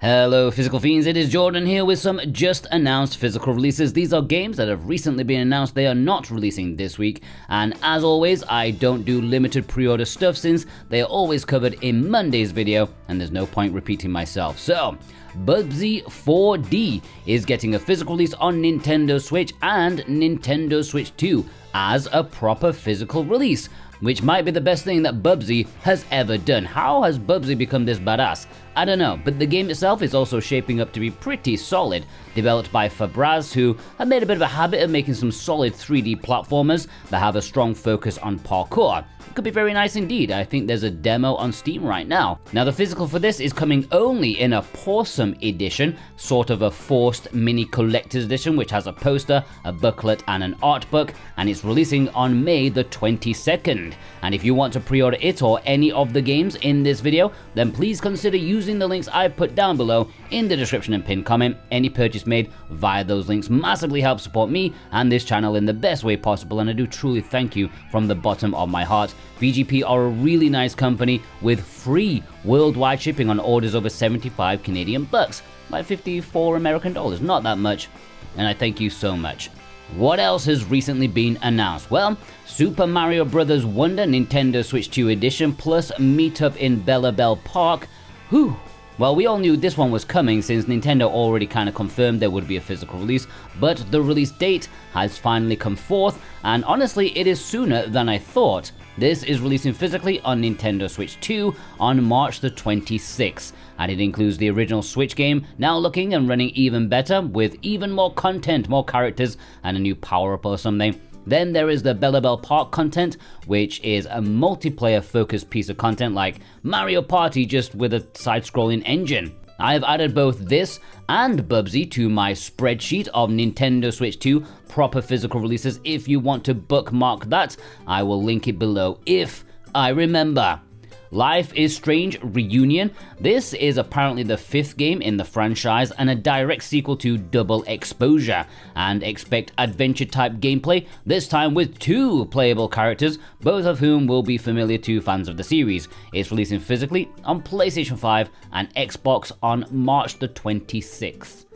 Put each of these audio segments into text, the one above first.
Hello Physical Fiends, it is Jordan here with some just announced physical releases. These are games that have recently been announced, they are not releasing this week, and as always I don't do limited pre-order stuff since they are always covered in Monday's video and there's no point repeating myself. So, Bubsy 4D is getting a physical release on Nintendo Switch and Nintendo Switch 2 as a proper physical release, which might be the best thing that Bubsy has ever done. How has Bubsy become this badass? I don't know, but the game itself is also shaping up to be pretty solid, developed by Fabraz, who have made a bit of a habit of making some solid 3D platformers that have a strong focus on parkour. It could be very nice indeed. I think there's a demo on Steam right now. Now the physical for this is coming only in a Pawsome edition, sort of a forced mini collector's edition, which has a poster, a booklet and an art book, and it's releasing on May the 22nd. And if you want to pre-order it or any of the games in this video, then please consider using the links I've put down below in the description and pinned comment. Any purchase made via those links massively helps support me and this channel in the best way possible, and I do truly thank you from the bottom of my heart. VGP are a really nice company with free worldwide shipping on orders over 75 Canadian bucks, like 54 American dollars, not that much, and I thank you so much. What else has recently been announced? Well, Super Mario Bros. Wonder Nintendo Switch 2 Edition plus Meetup in Bellabel Park. Whew. Well, we all knew this one was coming since Nintendo already kind of confirmed there would be a physical release, but the release date has finally come forth, and honestly it is sooner than I thought. This is releasing physically on Nintendo Switch 2 on March the 26th, and it includes the original Switch game, now looking and running even better, with even more content, more characters, and a new power-up or something. Then there is the Bellabel Park content, which is a multiplayer focused piece of content like Mario Party, just with a side-scrolling engine. I have added both this and Bubsy to my spreadsheet of Nintendo Switch 2 proper physical releases. If you want to bookmark that, I will link it below if I remember. Life is Strange Reunion. This is apparently the 5th game in the franchise and a direct sequel to Double Exposure, and expect adventure type gameplay, this time with 2 playable characters, both of whom will be familiar to fans of the series. It's releasing physically on PlayStation 5 and Xbox on March the 26th.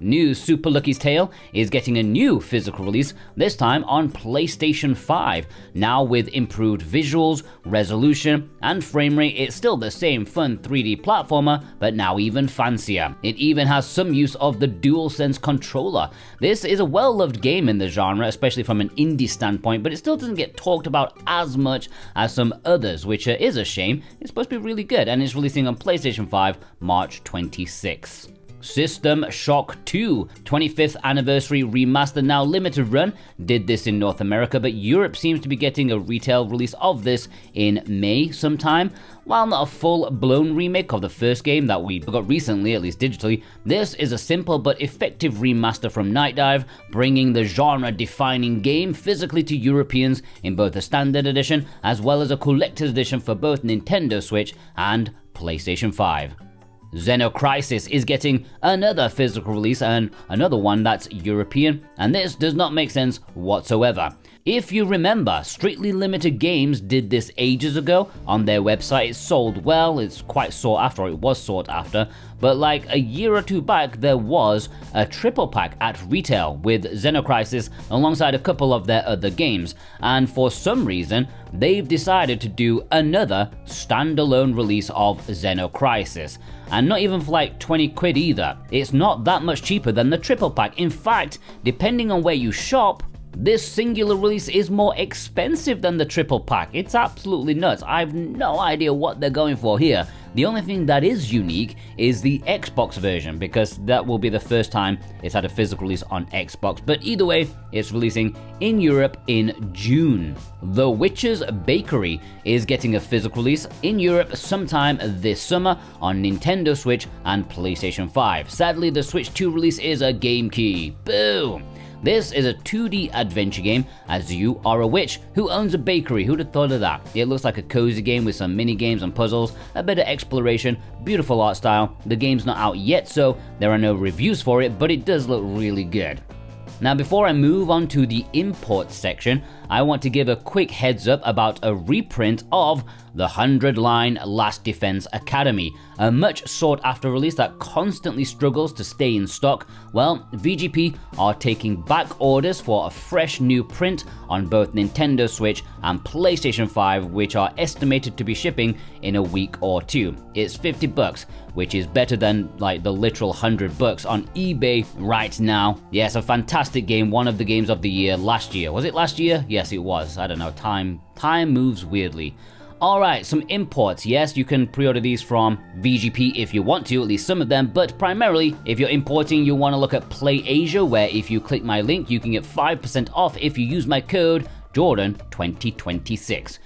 New Super Lucky's Tale is getting a new physical release, this time on PlayStation 5. Now with improved visuals, resolution, and frame rate, it's still the same fun 3D platformer, but now even fancier. It even has some use of the DualSense controller. This is a well-loved game in the genre, especially from an indie standpoint, but it still doesn't get talked about as much as some others, which is a shame. It's supposed to be really good, and it's releasing on PlayStation 5 March 26th. System Shock 2 25th Anniversary Remaster, now limited run, did this in North America, but Europe seems to be getting a retail release of this in May sometime. While not a full-blown remake of the first game that we got recently, at least digitally, this is a simple but effective remaster from Night Dive, bringing the genre-defining game physically to Europeans in both a standard edition as well as a collector's edition for both Nintendo Switch and PlayStation 5. Xeno Crisis is getting another physical release, and another one that's European, and this does not make sense whatsoever. If you remember, Strictly Limited Games did this ages ago on their website. It sold well, it's quite sought after, or it was sought after, but like a year or two back there was a triple pack at retail with Xeno Crisis alongside a couple of their other games, and for some reason they've decided to do another standalone release of Xeno Crisis. And not even for like 20 quid either. It's not that much cheaper than the triple pack. In fact, depending on where you shop, this singular release is more expensive than the triple pack. It's absolutely nuts. I have no idea what they're going for here. The only thing that is unique is the Xbox version, because that will be the first time it's had a physical release on Xbox. But either way, it's releasing in Europe in June. The Witcher's Bakery is getting a physical release in Europe sometime this summer on Nintendo Switch and PlayStation 5. Sadly, the Switch 2 release is a game key. Boom! This is a 2D adventure game as you are a witch who owns a bakery. Who'd have thought of that? It looks like a cozy game with some mini games and puzzles, a bit of exploration, beautiful art style. The game's not out yet, so there are no reviews for it, but it does look really good. Now before I move on to the import section, I want to give a quick heads up about a reprint of the 100-line Last Defense Academy, a much sought after release that constantly struggles to stay in stock. Well, VGP are taking back orders for a fresh new print on both Nintendo Switch and PlayStation 5, which are estimated to be shipping in a week or two. It's $50, which is better than like the literal $100 on eBay right now. Yes, a fantastic game, one of the games of the year last year. Was it last year? Yes, it was. I don't know, time moves weirdly. Alright, some imports. Yes, you can pre-order these from VGP if you want to, at least some of them, but primarily, if you're importing, you want to look at Play Asia, where if you click my link, you can get 5% off if you use my code Jordan2026.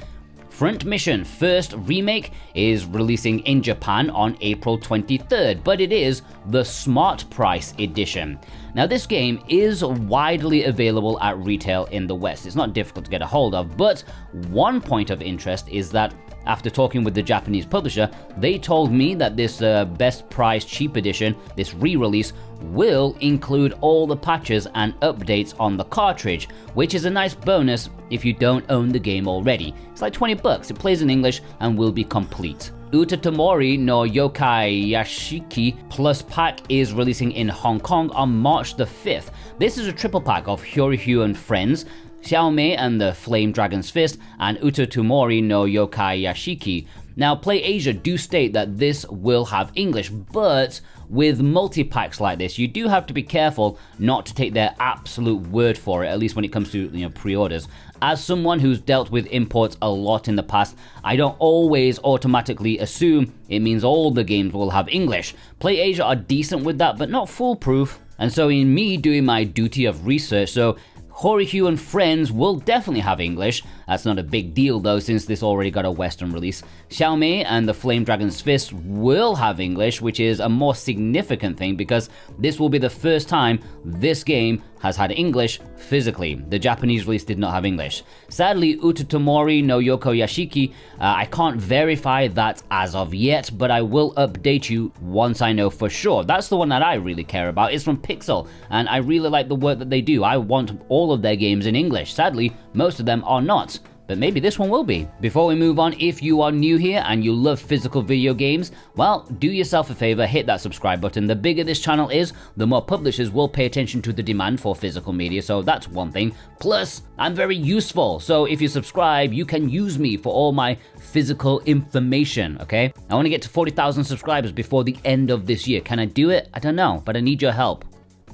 Front Mission First Remake is releasing in Japan on April 23rd, but it is the Smart Price edition. Now, this game is widely available at retail in the West. It's not difficult to get a hold of, but one point of interest is that after talking with the Japanese publisher, they told me that this best price cheap edition, this re-release, will include all the patches and updates on the cartridge, which is a nice bonus if you don't own the game already. It's like $20, it plays in English and will be complete. Utatomori no Youkai Yashiki Plus Pack is releasing in Hong Kong on March the 5th. This is a triple pack of Hyoryu and Friends, Xiaomei and the Flame Dragon's Fist, and Utatomori no Youkai Yashiki. Now, Play Asia do state that this will have English, but with multi-packs like this, you do have to be careful not to take their absolute word for it, at least when it comes to pre-orders. As someone who's dealt with imports a lot in the past, I don't always automatically assume it means all the games will have English. Play Asia are decent with that, but not foolproof. And so in me doing my duty of research, Hyoryu and Friends will definitely have English. That's not a big deal though, since this already got a Western release. Xiaomei and the Flame Dragon's Fist will have English, which is a more significant thing because this will be the first time this game has had English physically. The Japanese release did not have English. Sadly, Utatomori no Yoko Yashiki, I can't verify that as of yet, but I will update you once I know for sure. That's the one that I really care about. It's from Pixel, and I really like the work that they do. I want all of their games in English. Sadly, most of them are not, but maybe this one will be. Before we move on, if you are new here and you love physical video games, well, do yourself a favor, hit that subscribe button. The bigger this channel is, the more publishers will pay attention to the demand for physical media, so that's one thing. Plus, I'm very useful, so if you subscribe, you can use me for all my physical information, okay? I want to get to 40,000 subscribers before the end of this year. Can I do it? I don't know, but I need your help.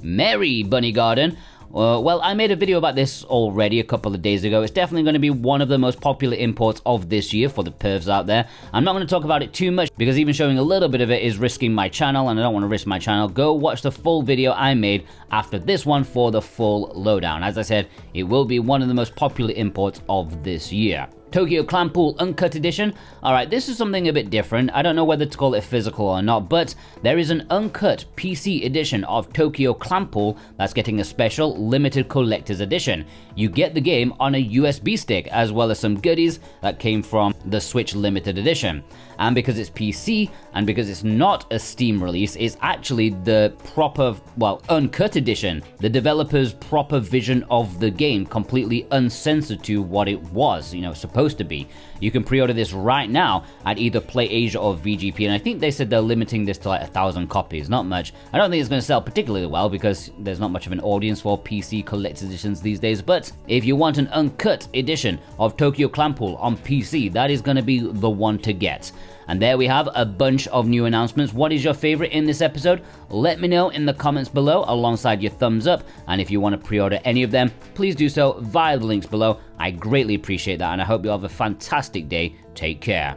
Mary Bunny Garden. Well, I made a video about this already a couple of days ago. It's definitely going to be one of the most popular imports of this year for the pervs out there. I'm not going to talk about it too much because even showing a little bit of it is risking my channel, and I don't want to risk my channel. Go watch the full video I made after this one for the full lowdown. As I said, it will be one of the most popular imports of this year. Tokyo Clanpool Uncut Edition. Alright, this is something a bit different. I don't know whether to call it physical or not, but there is an uncut PC edition of Tokyo Clanpool that's getting a special limited collector's edition. You get the game on a USB stick, as well as some goodies that came from the Switch limited edition. And because it's PC, and because it's not a Steam release, it's actually the proper, well, uncut edition. The developer's proper vision of the game, completely uncensored to what it was, supposed to be. You can pre-order this right now at either Play Asia or VGP, and I think they said they're limiting this to like 1,000 copies, not much. I don't think it's going to sell particularly well because there's not much of an audience for PC collector's editions these days, but if you want an uncut edition of Tokyo Clanpool on PC, that is going to be the one to get. And there we have a bunch of new announcements. What is your favorite in this episode? Let me know in the comments below alongside your thumbs up. And if you want to pre-order any of them, please do so via the links below. I greatly appreciate that, and I hope you have a fantastic day. Take care.